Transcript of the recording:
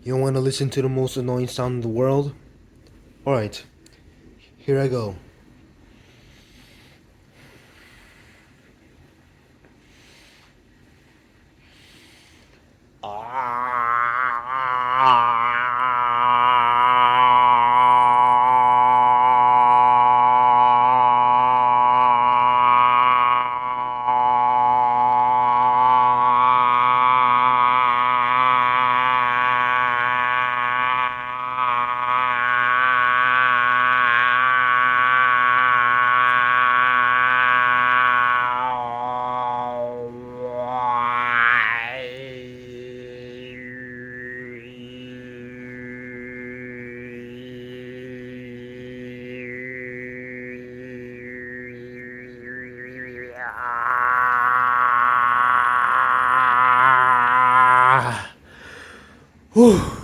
You want to listen to the most annoying sound in the world? Alright, here I go. Whew.